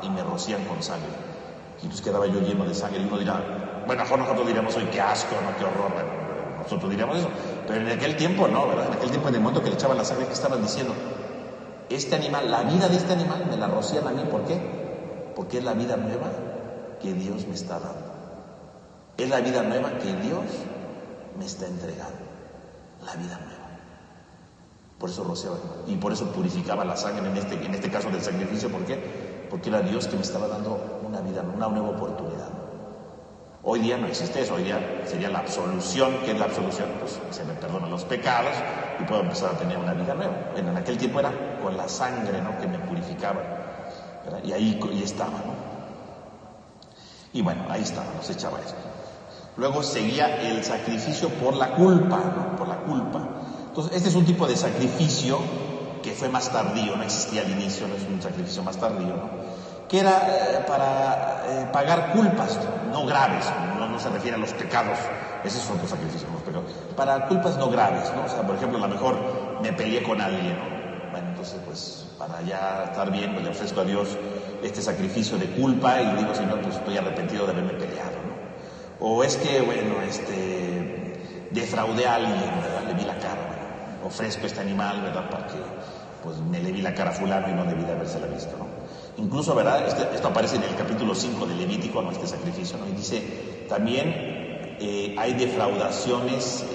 y me rocían con sangre. Y entonces quedaba yo lleno de sangre y uno dirá, bueno, mejor nosotros diríamos, hoy qué asco, no, qué horror, bueno, nosotros diríamos eso. Pero en aquel tiempo no, ¿verdad? En aquel tiempo, en el momento que le echaban la sangre, ¿qué estaban diciendo? Este animal, la vida de este animal me la rocían a mí, ¿por qué? Porque es la vida nueva que Dios me está dando. Es la vida nueva que Dios me está entregando. La vida nueva. Por eso rociaba y por eso purificaba la sangre en este caso del sacrificio. ¿Por qué? Porque era Dios que me estaba dando una vida, una nueva oportunidad. Hoy día no existe eso. Hoy día sería la absolución. ¿Qué es la absolución? Pues se me perdonan los pecados y puedo empezar a tener una vida nueva. Bueno, en aquel tiempo era con la sangre, ¿no?, que me purificaba, ¿verdad? Y ahí estaba, ¿no? Y bueno, ahí estaba, nos echaba eso. Luego seguía el sacrificio por la culpa, ¿no? Por la culpa. Entonces, este es un tipo de sacrificio que fue más tardío, no existía al inicio, no es un sacrificio más tardío, ¿no? Que era para pagar culpas no graves, no se refiere a los pecados, ese es otro sacrificio, ¿no? Pero para culpas no graves, ¿no? O sea, por ejemplo, a lo mejor me peleé con alguien, ¿no? Bueno, entonces, pues, para ya estar bien, pues le ofrezco a Dios este sacrificio de culpa y le digo, Señor, pues estoy arrepentido de haberme peleado, ¿no? O es que, bueno, defraudé a alguien, ¿verdad? Le vi la cara, ¿verdad? Ofrezco este animal, ¿verdad? Para que, pues, me le vi la cara a fulano y no debí de habérsela visto, ¿no? Incluso, ¿verdad? Esto aparece en el capítulo 5 de Levítico, ¿no? Este sacrificio, ¿no? Y dice, también hay defraudaciones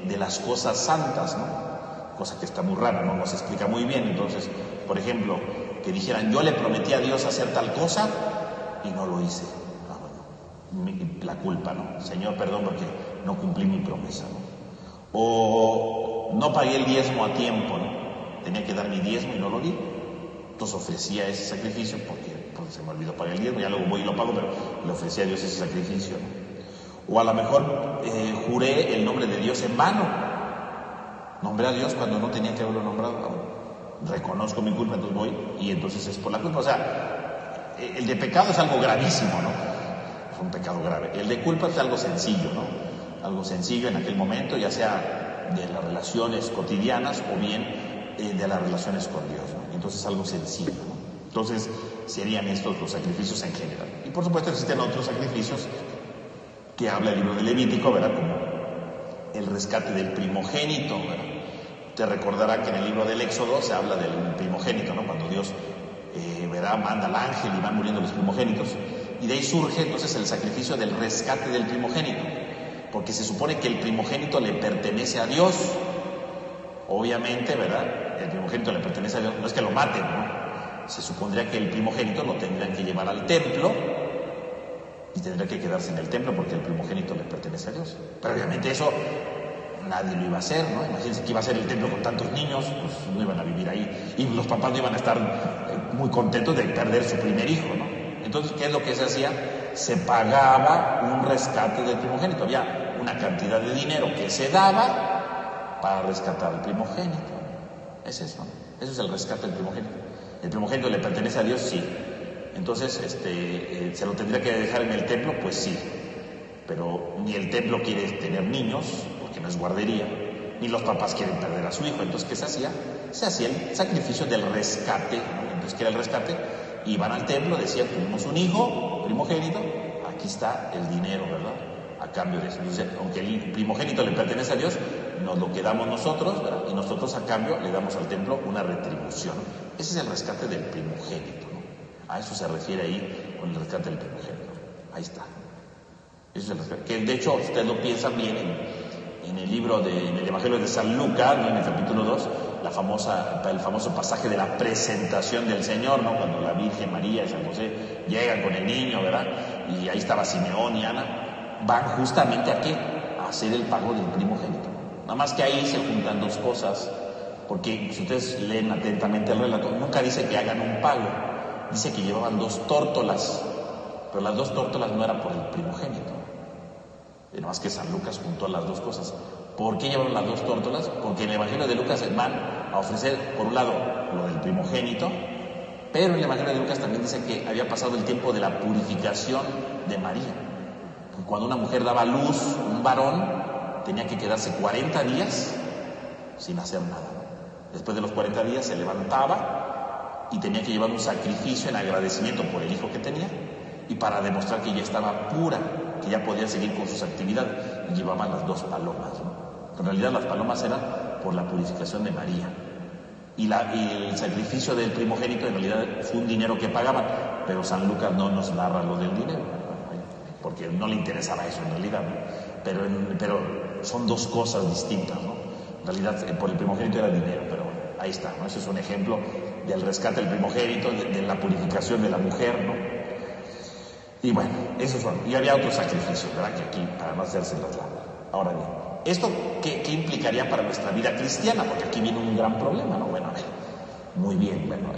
de las cosas santas, ¿no? Cosa que está muy rara, ¿no? No se explica muy bien. Entonces, por ejemplo, que dijeran, yo le prometí a Dios hacer tal cosa y no lo hice. La culpa, ¿no? Señor, perdón porque no cumplí mi promesa, ¿no? O no pagué el diezmo a tiempo, ¿no? Tenía que dar mi diezmo y no lo di. Entonces ofrecía ese sacrificio porque se me olvidó pagar el diezmo, ya luego voy y lo pago, pero le ofrecía a Dios ese sacrificio, ¿no? O a lo mejor juré el nombre de Dios en vano. Nombré a Dios cuando no tenía que haberlo nombrado. Reconozco mi culpa, entonces voy y entonces es por la culpa. O sea, el de pecado es algo gravísimo, ¿no? Es un pecado grave. El de culpa es algo sencillo, ¿no? Algo sencillo en aquel momento, ya sea de las relaciones cotidianas o bien de las relaciones con Dios, ¿no? Entonces algo sencillo, ¿no? Entonces serían estos los sacrificios en general. Y por supuesto existen otros sacrificios que habla el libro de Levítico, ¿verdad? Como el rescate del primogénito, ¿verdad? Te recordará que en el libro del Éxodo se habla del primogénito, ¿no? Cuando Dios, ¿verdad? Manda al ángel y van muriendo los primogénitos. Y de ahí surge entonces el sacrificio del rescate del primogénito, porque se supone que el primogénito le pertenece a Dios. Obviamente, ¿verdad? El primogénito le pertenece a Dios, no es que lo maten, ¿no? Se supondría que el primogénito lo tendrían que llevar al templo y tendría que quedarse en el templo porque el primogénito le pertenece a Dios. Pero obviamente eso nadie lo iba a hacer, ¿no? Imagínense que iba a ser el templo con tantos niños, pues no iban a vivir ahí. Y los papás no iban a estar muy contentos de perder su primer hijo, ¿no? Entonces, ¿qué es lo que se hacía? Se pagaba un rescate del primogénito. Había una cantidad de dinero que se daba para rescatar al primogénito. Es eso, ¿no? Eso es el rescate del primogénito. ¿El primogénito le pertenece a Dios? Sí. Entonces, ¿se lo tendría que dejar en el templo? Pues sí. Pero ni el templo quiere tener niños, porque no es guardería, ni los papás quieren perder a su hijo. Entonces, ¿qué se hacía? Se hacía el sacrificio del rescate, ¿no? Entonces, ¿qué era el rescate? Iban al templo, decían, tuvimos un hijo primogénito, aquí está el dinero, ¿verdad? A cambio de eso. Entonces, aunque el primogénito le pertenece a Dios, nos lo quedamos nosotros, ¿verdad? Y nosotros a cambio le damos al templo una retribución. Ese es el rescate del primogénito, ¿no? A eso se refiere ahí con el rescate del primogénito. Ahí está. Eso es el rescate. Que de hecho, ustedes lo piensan bien en el libro en el Evangelio de San Lucas, ¿no? En el capítulo 2, el famoso pasaje de la presentación del Señor, ¿no? Cuando la Virgen María y San José llegan con el niño, ¿verdad? Y ahí estaba Simeón y Ana, van justamente ¿a qué? A hacer el pago del primogénito. Nada más que ahí se juntan dos cosas, porque si ustedes leen atentamente el relato, nunca dice que hagan un pago, dice que llevaban 2 tórtolas, pero las 2 tórtolas no eran por el primogénito. Y nada más que San Lucas juntó las dos cosas. ¿Por qué llevaron las 2 tórtolas? Porque en el Evangelio de Lucas van a ofrecer, por un lado, lo del primogénito, pero en el Evangelio de Lucas también dice que había pasado el tiempo de la purificación de María. Porque cuando una mujer daba a luz, un varón, tenía que quedarse 40 días sin hacer nada. Después de los 40 días se levantaba y tenía que llevar un sacrificio en agradecimiento por el hijo que tenía y para demostrar que ella estaba pura, que ya podía seguir con sus actividades, y llevaban las 2 palomas, ¿no? En realidad las palomas eran por la purificación de María. Y el sacrificio del primogénito en realidad fue un dinero que pagaban, pero San Lucas no nos narra lo del dinero, porque no le interesaba eso en realidad, ¿no? Pero son 2 cosas distintas, ¿no? En realidad por el primogénito era dinero, pero bueno, ahí está, ¿no? Ese es un ejemplo del rescate del primogénito, de la purificación de la mujer, ¿no? Y bueno, esos son. Y había otros sacrificios, ¿verdad? Que aquí, para no hacerse las largas. Ahora bien, ¿esto qué implicaría para nuestra vida cristiana? Porque aquí viene un gran problema, ¿no? Bueno, a ver, muy bien, bueno,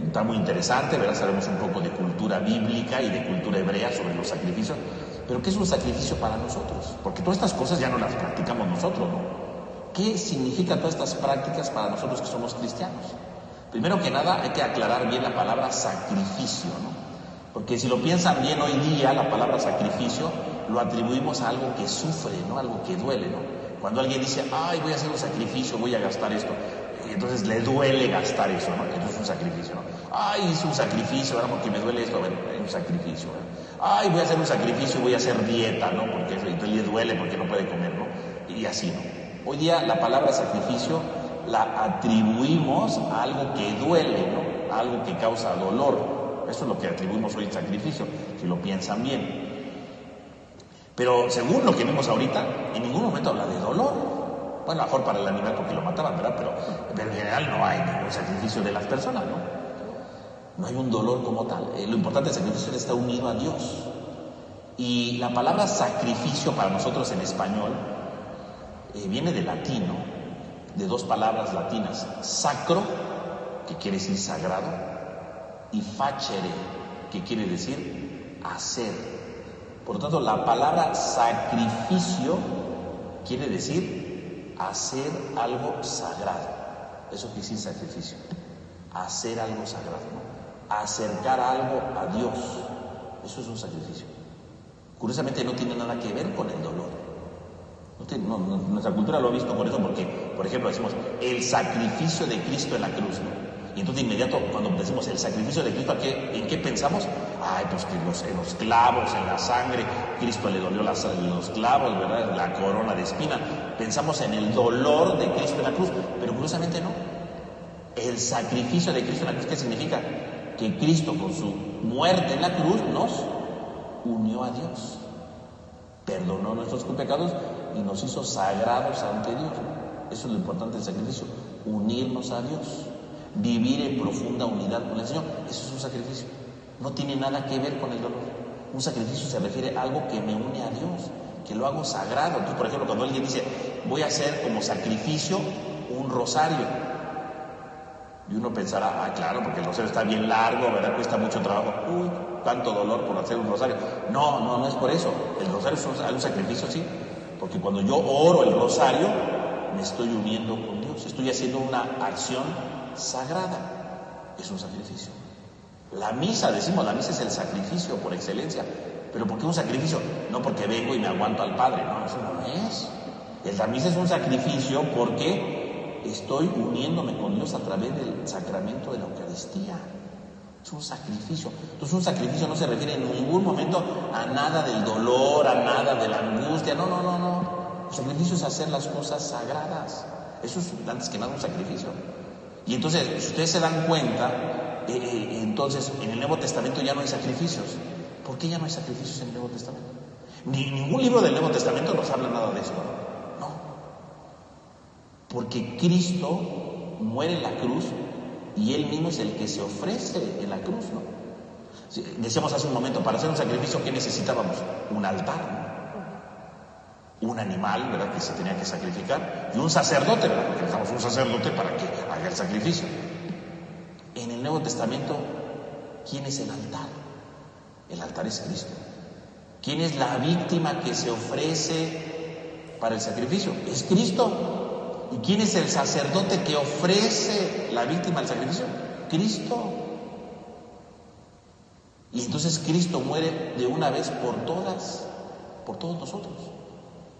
está muy interesante, ¿verdad? Sabemos un poco de cultura bíblica y de cultura hebrea sobre los sacrificios, pero ¿qué es un sacrificio para nosotros? Porque todas estas cosas ya no las practicamos nosotros, ¿no? ¿Qué significan todas estas prácticas para nosotros que somos cristianos? Primero que nada hay que aclarar bien la palabra sacrificio, ¿no? Porque si lo piensan bien hoy día, la palabra sacrificio lo atribuimos a algo que sufre, ¿no? Algo que duele, ¿no? Cuando alguien dice, ay, voy a hacer un sacrificio, voy a gastar esto, entonces le duele gastar eso, ¿no? Entonces es un sacrificio, ¿no? Ay, hice un sacrificio, ¿verdad? Porque me duele esto, a ver, es un sacrificio, ¿verdad? Ay, voy a hacer un sacrificio, voy a hacer dieta, ¿no? Porque eso, entonces le duele porque no puede comer, ¿no? Y así, ¿no? Hoy día la palabra sacrificio la atribuimos a algo que duele, ¿no? A algo que causa dolor. Eso es lo que atribuimos hoy al sacrificio, si lo piensan bien. Pero según lo que vimos ahorita, en ningún momento habla de dolor. Bueno, a lo mejor para el animal porque lo mataban, ¿verdad? Pero en general no hay ningún sacrificio de las personas, ¿no? No hay un dolor como tal. Lo importante del sacrificio es estar unido a Dios. Y la palabra sacrificio para nosotros en español viene del latín, ¿no? De dos palabras latinas. Sacro, que quiere decir sagrado, y facere, que quiere decir hacer. Por lo tanto, la palabra sacrificio quiere decir hacer algo sagrado. Eso quiere decir sacrificio. Hacer algo sagrado, ¿no? Acercar algo a Dios. Eso es un sacrificio. Curiosamente no tiene nada que ver con el dolor. Nuestra cultura lo ha visto por eso, porque, por ejemplo, decimos el sacrificio de Cristo en la cruz, ¿no? Y entonces de inmediato, cuando decimos el sacrificio de Cristo, ¿en qué pensamos? Ay, pues que en los clavos, en la sangre, Cristo le dolió los clavos, ¿verdad? La corona de espina. Pensamos en el dolor de Cristo en la cruz, pero curiosamente no. El sacrificio de Cristo en la cruz, ¿qué significa? Que Cristo con su muerte en la cruz nos unió a Dios, perdonó nuestros pecados y nos hizo sagrados ante Dios. Eso es lo importante del sacrificio, unirnos a Dios, vivir en profunda unidad con el Señor. Eso es un sacrificio, no tiene nada que ver con el dolor. Un sacrificio se refiere a algo que me une a Dios, que lo hago sagrado. Entonces, por ejemplo, cuando alguien dice, voy a hacer como sacrificio un rosario, y uno pensará, ah, claro, porque el rosario está bien largo, ¿verdad? Cuesta mucho trabajo. Uy, tanto dolor por hacer un rosario. No es por eso. El rosario es un sacrificio, sí, porque cuando yo oro el rosario, me estoy uniendo con Dios, estoy haciendo una acción sagrada. Es un sacrificio. La misa, decimos, la misa es el sacrificio por excelencia. ¿Pero por qué un sacrificio? No porque vengo y me aguanto al Padre, no, eso no es. La misa es un sacrificio porque estoy uniéndome con Dios a través del sacramento de la Eucaristía. Es un sacrificio. Entonces un sacrificio no se refiere en ningún momento a nada del dolor, a nada de la angustia. No. El sacrificio es hacer las cosas sagradas. Eso es antes que nada un sacrificio. Y entonces, si ustedes se dan cuenta, entonces en el Nuevo Testamento ya no hay sacrificios. ¿Por qué ya no hay sacrificios en el Nuevo Testamento? Ningún libro del Nuevo Testamento nos habla nada de eso, ¿no? Porque Cristo muere en la cruz y Él mismo es el que se ofrece en la cruz, ¿no? Decíamos hace un momento, para hacer un sacrificio, ¿qué necesitábamos? Un altar, ¿no? Un animal, ¿verdad?, que se tenía que sacrificar, y un sacerdote, ¿verdad?, porque necesitamos un sacerdote para que haga el sacrificio. En el Nuevo Testamento, ¿quién es el altar? El altar es Cristo. ¿Quién es la víctima que se ofrece para el sacrificio? Es Cristo. ¿Y quién es el sacerdote que ofrece la víctima al sacrificio? Cristo. Y entonces Cristo muere de una vez por todos nosotros.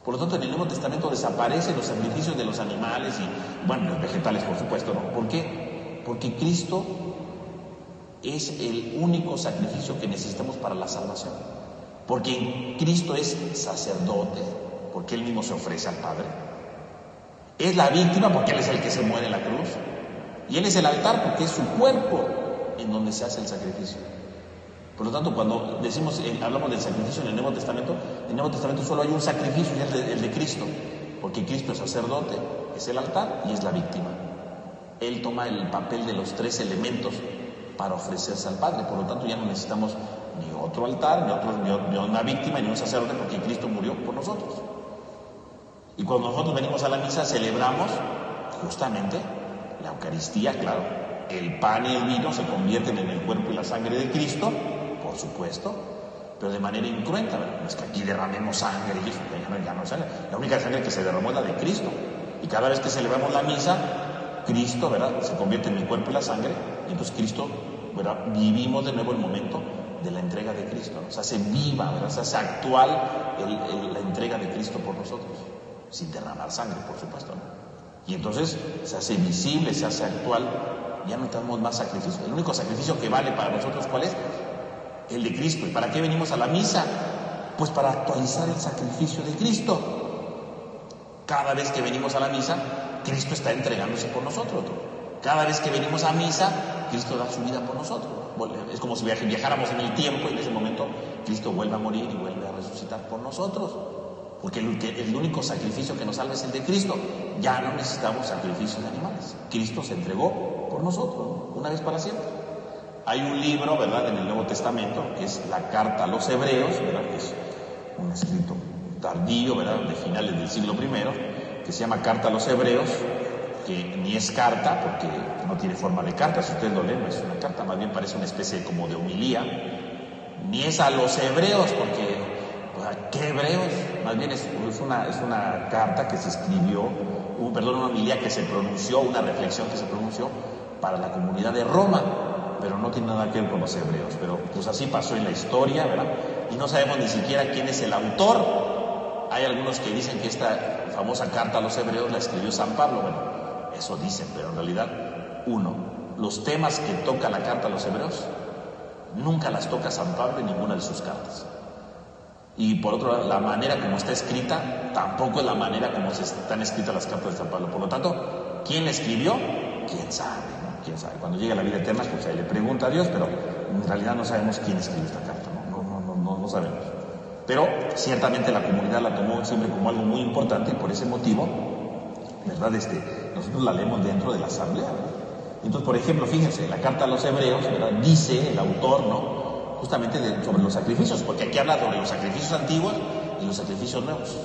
Por lo tanto, en el Nuevo Testamento desaparecen los sacrificios de los animales y, bueno, los vegetales, por supuesto, ¿no? ¿Por qué? Porque Cristo es el único sacrificio que necesitamos para la salvación. Porque Cristo es sacerdote, porque Él mismo se ofrece al Padre. Es la víctima porque Él es el que se muere en la cruz. Y Él es el altar porque es su cuerpo en donde se hace el sacrificio. Por lo tanto, cuando hablamos del sacrificio en el Nuevo Testamento solo hay un sacrificio, y es el de Cristo. Porque Cristo es sacerdote, es el altar y es la víctima. Él toma el papel de los tres elementos para ofrecerse al Padre. Por lo tanto, ya no necesitamos ni otro altar, ni una víctima, ni un sacerdote, porque Cristo murió por nosotros. Y cuando nosotros venimos a la misa, celebramos justamente la Eucaristía, claro, El pan y el vino se convierten en el cuerpo y la sangre de Cristo, por supuesto, pero de manera incruenta, ¿verdad? No es que aquí derramemos sangre y eso, ya no es sangre. La única sangre que se derramó es la de Cristo. Y cada vez que celebramos la misa, Cristo, ¿verdad?, se convierte en el cuerpo y la sangre, y entonces Cristo, ¿verdad?, vivimos de nuevo el momento de la entrega de Cristo, ¿no? Se hace viva, ¿verdad?, se hace actual la entrega de Cristo por nosotros, sin derramar sangre, por supuesto, ¿no? Y entonces se hace visible, se hace actual, ya no necesitamos más sacrificio. El único sacrificio que vale para nosotros, ¿cuál es? El de Cristo. ¿Y para qué venimos a la misa? Pues para actualizar el sacrificio de Cristo. Cada vez que venimos a la misa, Cristo está entregándose por nosotros. Cada vez que venimos a misa, Cristo da su vida por nosotros. Es como si viajáramos en el tiempo y en ese momento Cristo vuelve a morir y vuelve a resucitar por nosotros. Porque el único sacrificio que nos salva es el de Cristo. Ya no necesitamos sacrificios de animales. Cristo se entregó por nosotros, ¿no?, una vez para siempre. Hay un libro, ¿verdad?, en el Nuevo Testamento, que es la Carta a los Hebreos, ¿verdad?, que es un escrito tardío, ¿verdad?, de finales del siglo I, que se llama Carta a los Hebreos, que ni es carta, porque no tiene forma de carta. Si ustedes lo leen, no es una carta, más bien parece una especie como de homilía. Ni es a los hebreos, porque, pues, ¿qué hebreos? Más bien es una carta que se escribió, una homilía que se pronunció, una reflexión que se pronunció para la comunidad de Roma, pero no tiene nada que ver con los hebreos. Pero pues así pasó en la historia, ¿verdad? Y no sabemos ni siquiera quién es el autor. Hay algunos que dicen que esta famosa carta a los hebreos la escribió San Pablo. Bueno, eso dicen, pero en realidad, los temas que toca la carta a los hebreos nunca las toca San Pablo en ninguna de sus cartas. Y por otro lado, la manera como está escrita tampoco es la manera como están escritas las cartas de San Pablo. Por lo tanto, ¿quién la escribió? ¿Quién sabe? ¿No? ¿Quién sabe? Cuando llegue a la vida eterna, pues ahí le pregunta a Dios, pero en realidad no sabemos quién escribió esta carta, no sabemos. Pero ciertamente la comunidad la tomó siempre como algo muy importante y por ese motivo, ¿verdad?, nosotros la leemos dentro de la asamblea, ¿no? Entonces, por ejemplo, fíjense, la carta a los hebreos, ¿verdad?, dice el autor, ¿no?, justamente sobre los sacrificios, porque aquí habla sobre los sacrificios antiguos y los sacrificios nuevos.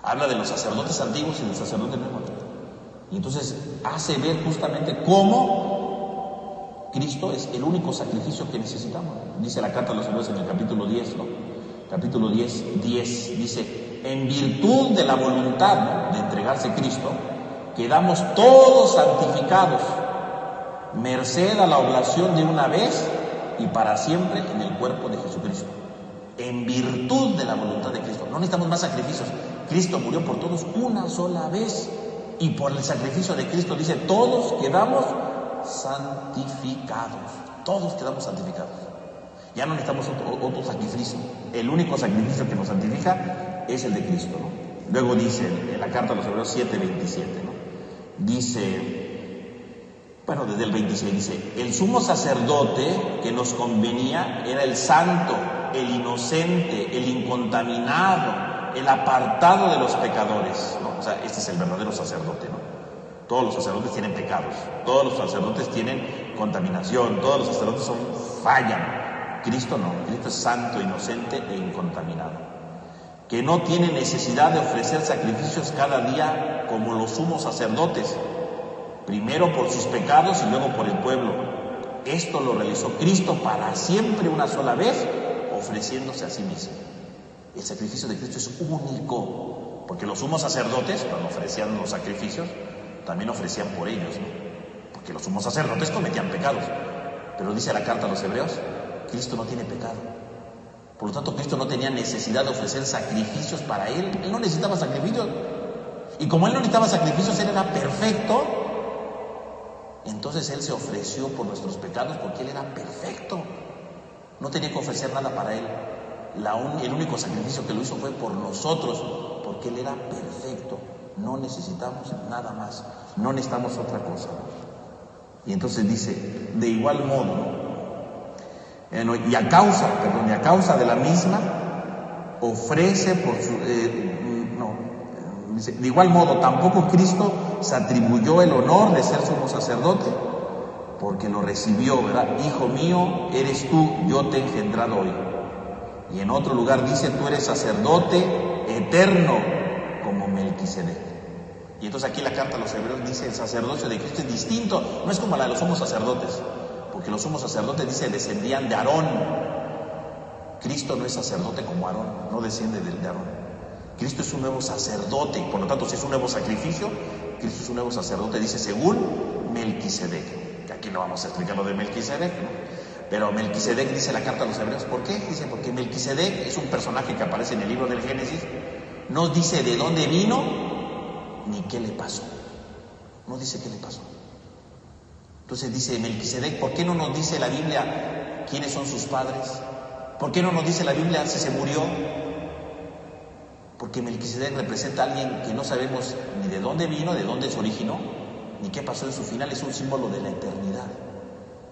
Habla de los sacerdotes antiguos y de los sacerdotes nuevos. Y entonces hace ver justamente cómo Cristo es el único sacrificio que necesitamos. Dice la carta a los hebreos en el capítulo 10, ¿no? Capítulo 10, dice: en virtud de la voluntad, ¿no?, de entregarse Cristo, quedamos todos santificados, merced a la oblación de una vez y para siempre en el cuerpo de Jesucristo. En virtud de la voluntad de Cristo. No necesitamos más sacrificios. Cristo murió por todos una sola vez. Y por el sacrificio de Cristo, dice, todos quedamos santificados. Todos quedamos santificados. Ya no necesitamos otro sacrificio. El único sacrificio que nos santifica es el de Cristo, ¿no? Luego dice en la carta a los Hebreos 7:27, ¿no? Dice, bueno, desde el 26 dice: el sumo sacerdote que nos convenía era el santo, el inocente, el incontaminado, el apartado de los pecadores, ¿no? O sea, este es el verdadero sacerdote, ¿no? Todos los sacerdotes tienen pecados, todos los sacerdotes tienen contaminación, todos los sacerdotes fallan. Cristo no, Cristo es santo, inocente e incontaminado, que no tiene necesidad de ofrecer sacrificios cada día como los sumos sacerdotes, primero por sus pecados y luego por el pueblo. Esto lo realizó Cristo para siempre, una sola vez, ofreciéndose a sí mismo. El sacrificio de Cristo es único, porque los sumos sacerdotes, cuando ofrecían los sacrificios, también ofrecían por ellos, ¿no? Porque los sumos sacerdotes cometían pecados. Pero dice la carta a los Hebreos, Cristo no tiene pecado. Por lo tanto, Cristo no tenía necesidad de ofrecer sacrificios para Él. Él no necesitaba sacrificios. Y como Él no necesitaba sacrificios, Él era perfecto. Entonces Él se ofreció por nuestros pecados porque Él era perfecto. No tenía que ofrecer nada para Él. El único sacrificio que lo hizo fue por nosotros, porque Él era perfecto. No necesitamos nada más, no necesitamos otra cosa. Y entonces dice, de igual modo, y a causa de la misma, ofrece por su... dice, de igual modo, tampoco Cristo se atribuyó el honor de ser sumo sacerdote, porque lo recibió, ¿verdad? Hijo mío, eres tú, yo te he engendrado hoy. Y en otro lugar dice, tú eres sacerdote eterno como Melquisedec. Y entonces aquí la carta a los hebreos dice el sacerdocio de Cristo es distinto, no es como la de los sumos sacerdotes, porque los sumos sacerdotes dice descendían de Aarón. Cristo no es sacerdote como Aarón, no desciende de Aarón. Cristo es un nuevo sacerdote, por lo tanto si es un nuevo sacrificio, Cristo es un nuevo sacerdote, dice según Melquisedec, que aquí no vamos a explicar lo de Melquisedec, ¿no? Pero Melquisedec dice la carta a los hebreos, ¿por qué? Dice porque Melquisedec es un personaje que aparece en el libro del Génesis, no dice de dónde vino, ni qué le pasó. No dice qué le pasó. Entonces dice Melquisedec, ¿por qué no nos dice la Biblia quiénes son sus padres? ¿Por qué no nos dice la Biblia si se murió? Porque Melquisedec representa a alguien que no sabemos ni de dónde vino, de dónde se originó, ni qué pasó en su final, es un símbolo de la eternidad.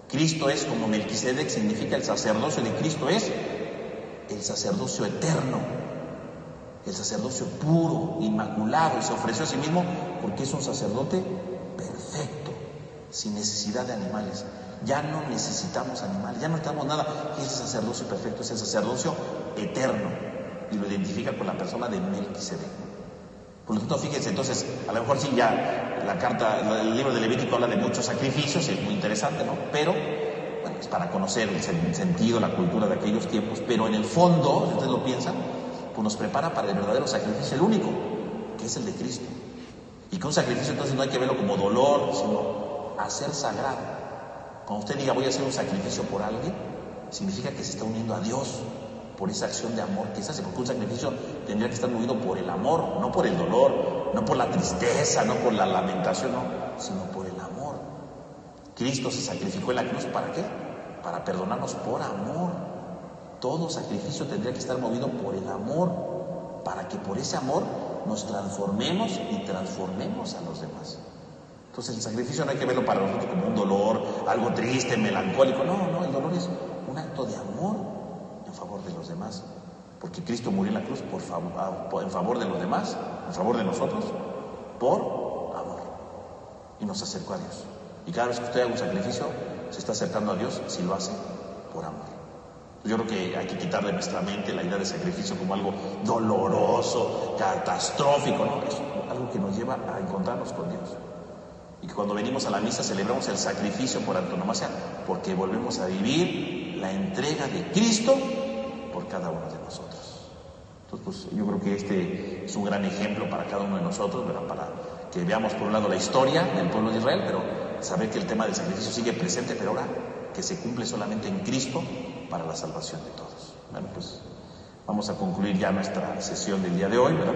Cristo es como Melquisedec, significa el sacerdocio de Cristo es el sacerdocio eterno, el sacerdocio puro, inmaculado, y se ofreció a sí mismo porque es un sacerdote perfecto, sin necesidad de animales. Ya no necesitamos animales, ya no necesitamos nada. Es el sacerdocio perfecto, es el sacerdocio eterno, y lo identifica con la persona de Melquisedec. Por lo tanto, fíjense, entonces, a lo mejor sí ya la carta, el libro de Levítico habla de muchos sacrificios, es muy interesante, ¿no? Pero, bueno, es para conocer el sentido, la cultura de aquellos tiempos, pero en el fondo, si ustedes lo piensan, pues nos prepara para el verdadero sacrificio, el único, que es el de Cristo. Y que un sacrificio entonces no hay que verlo como dolor, sino hacer sagrado. Cuando usted diga voy a hacer un sacrificio por alguien, significa que se está uniendo a Dios por esa acción de amor que se hace, porque un sacrificio tendría que estar movido por el amor, no por el dolor, no por la tristeza, no por la lamentación, no, sino por el amor. Cristo se sacrificó en la cruz, ¿para qué? Para perdonarnos por amor. Todo sacrificio tendría que estar movido por el amor, para que por ese amor nos transformemos y transformemos a los demás. Entonces el sacrificio no hay que verlo para nosotros como un dolor, algo triste, melancólico, no, el dolor es un acto de amor en favor de los demás, porque Cristo murió en la cruz en favor de los demás, en favor de nosotros, por amor, y nos acercó a Dios. Y cada vez que usted haga un sacrificio, se está acercando a Dios si lo hace por amor. Yo creo que hay que quitarle de nuestra mente la idea de sacrificio como algo doloroso, catastrófico, ¿no? Es algo que nos lleva a encontrarnos con Dios. Y que cuando venimos a la misa celebramos el sacrificio por antonomasia, porque volvemos a vivir la entrega de Cristo por cada uno de nosotros. Entonces, pues yo creo que este es un gran ejemplo para cada uno de nosotros, ¿verdad? Para que veamos por un lado la historia del pueblo de Israel, pero saber que el tema del sacrificio sigue presente, pero ahora que se cumple solamente en Cristo para la salvación de todos. Bueno, pues vamos a concluir ya nuestra sesión del día de hoy, ¿verdad?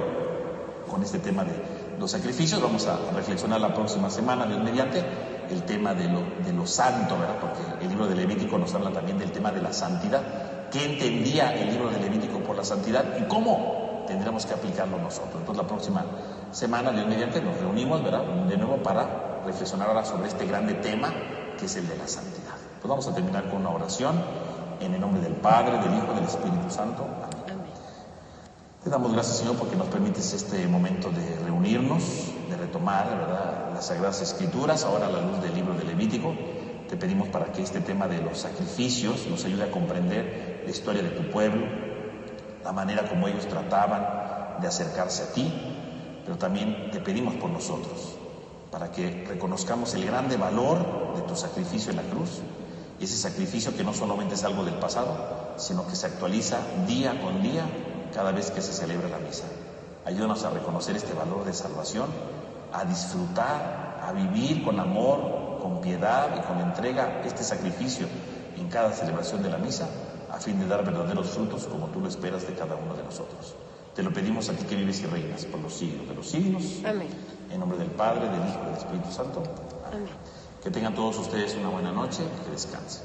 Con este tema de los sacrificios. Vamos a reflexionar la próxima semana, Dios mediante, el tema de lo santo, ¿verdad? Porque el libro de Levítico nos habla también del tema de la santidad. ¿Qué entendía el libro de Levítico por la santidad y cómo tendremos que aplicarlo nosotros? Entonces la próxima semana, Dios mediante, nos reunimos, ¿verdad? De nuevo para reflexionar ahora sobre este grande tema que es el de la santidad. Pues vamos a terminar con una oración en el nombre del Padre, del Hijo y del Espíritu Santo. Amén. Te damos gracias, Señor, porque nos permites este momento de reunirnos, de retomar, ¿verdad?, las Sagradas Escrituras, ahora a la luz del libro de Levítico. Te pedimos para que este tema de los sacrificios nos ayude a comprender la historia de tu pueblo, la manera como ellos trataban de acercarse a ti, pero también te pedimos por nosotros, para que reconozcamos el grande valor de tu sacrificio en la cruz, y ese sacrificio que no solamente es algo del pasado, sino que se actualiza día con día cada vez que se celebra la misa. Ayúdanos a reconocer este valor de salvación, a disfrutar, a vivir con amor, con piedad y con entrega este sacrificio en cada celebración de la misa, a fin de dar verdaderos frutos como tú lo esperas de cada uno de nosotros. Te lo pedimos a ti que vives y reinas por los siglos de los siglos. Amén. En nombre del Padre, del Hijo y del Espíritu Santo. Amén. Que tengan todos ustedes una buena noche y que descansen.